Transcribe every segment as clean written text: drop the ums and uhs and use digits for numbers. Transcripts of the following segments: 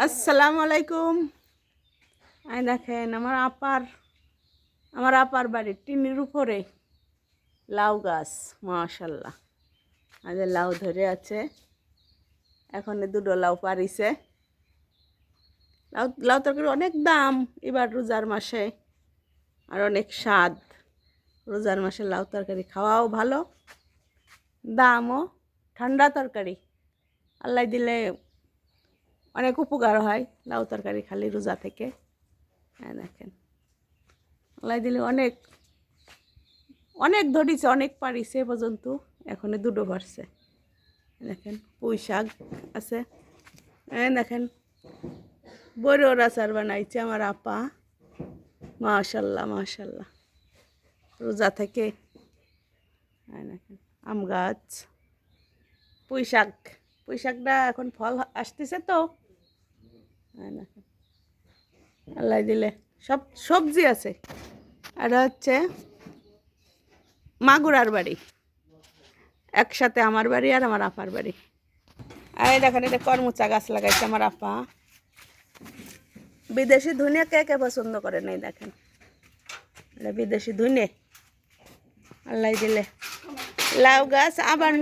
আসসালামু আলাইকুম। দেখেন আমার আপার বাড়ির টিনের উপরে লাউ গাছ, মাশাল্লাহ। লাউ ধরে আছে, এখন দুটো লাউ পারিছে। লাউ তরকারি অনেক দাম এবার রোজার মাসে, আর অনেক স্বাদ। রোজার মাসে লাউ তরকারি খাওয়াও ভালো, দামও। ঠান্ডা তরকারি, আল্লাহ দিলে অনেক উপকার হয় লাউ তরকারি খালি রোজা থেকে। দেখেন আল্লাহ দিলে অনেক অনেক ধরিছে, অনেক পারিছে পর্যন্ত, এখন দুটো পারছে। দেখেন পুঁই শাক আছে, দেখেন বড়োর আচার বানাইছে আমার আপা, মাশাল্লাহ মাশাল্লাহ। রোজা থেকে দেখেন আম গাছ, পুঁই শাকটা এখন ফল আসতেছে তো। দেখেন আল্লাহ দিলে সব সবজি আছে। আর হচ্ছে মাগুরার বাড়ি, একসাথে আমার বাড়ি আর আমার আপার বাড়ি। আর দেখেন এটা করমচা গাছ লাগাইছে আমার আপা। বিদেশি ধনিয়া কে কে পছন্দ করে নাই, দেখেন এটা বিদেশি ধনে। আল্লাহ দিলে লাউ গাছ আবার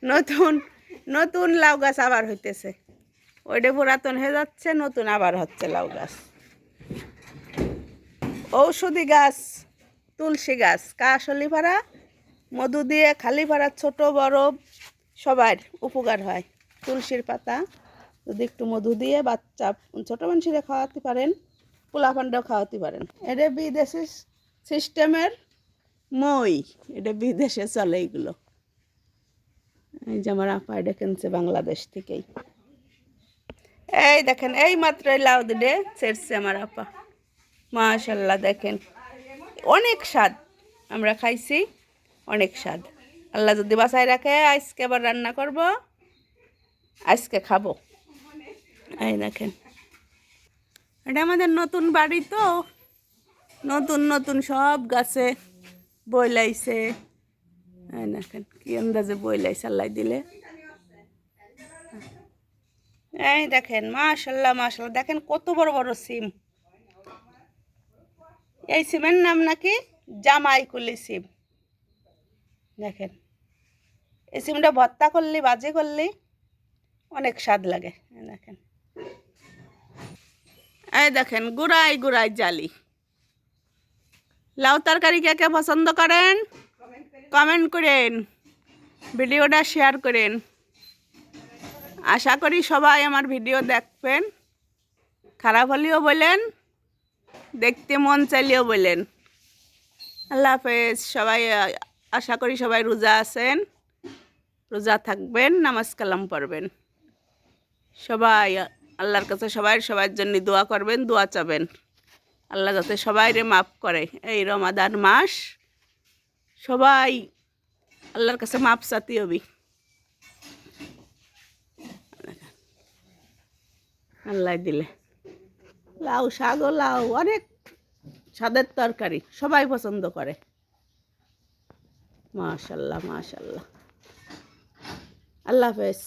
নতুন নতুন লাউ গাছ আবার হইতেছে। ওইটা পুরাতন হয়ে যাচ্ছে, নতুন আবার হচ্ছে লাউ গাছ। ঔষধি গাছ, তুলসী গাছ, কাশলি পাড়া, মধু দিয়ে খালি পাড়া, ছোট বড় সবার উপকার হয়। তুলসীর পাতা যদি একটু মধু দিয়ে বাচ্চা ছোট মানুষেরা খাওয়াতে পারেন, পোলাপানটাও খাওয়াতে পারেন। এটা বিদেশি সিস্টেমের মই, এটা বিদেশে চলে এইগুলো। এই যে আমার আপা এটা কিনছে বাংলাদেশ থেকেই। এই দেখেন এই মাত্রই লাউ দিয়ে ছেড়ছে আমার আপা, মাশাল্লাহ। দেখেন অনেক স্বাদ, আমরা খাইছি, অনেক স্বাদ। আল্লাহ যদি বাসায় রাখে আজকে আবার রান্না করব, আজকে খাবো। এই দেখেন এটা আমাদের নতুন বাড়ি তো, নতুন নতুন সব গাছে বইলাইছে। এই দেখেন কি আন্দাজে বইলাইছে আল্লাহ দিলে। এই দেখেন মাশাল্লাহ মাশাল্লাহ, দেখেন কত বড় বড় সিম। এই সিমের নাম নাকি জামাইকুলি সিম। দেখেন এই সিমটা ভর্তা করলি, বাজে করলি অনেক স্বাদ লাগে। দেখেন এই দেখেন গুড়াই গুড়াই জালি। লাউ তরকারি কে কে পছন্দ করেন কমেন্ট করেন, ভিডিওটা শেয়ার করেন। আশা করি সবাই আমার ভিডিও দেখবেন, খারাপ হলেও বলেন, দেখতে মন চাইলেও বলেন। আল্লাহ হাফেজ সবাই। আশা করি সবাই রোজা আছেন, রোজা থাকবেন, নামাজ কালাম পড়বেন। সবাই আল্লাহর কাছে সবার জন্য দোয়া করবেন, দোয়া চাবেন আল্লাহ যাতে সবাইরে মাফ করে। এই রমাদান মাস সবাই আল্লাহর কাছে মাপ চাতি হবি। আল্লাহ দিলে লাউ শাক, লাউ অনেক স্বাদের তরকারি, সবাই পছন্দ করে। মাশাল্লাহ মাশাল্লাহ। আল্লাহ হাফেজ।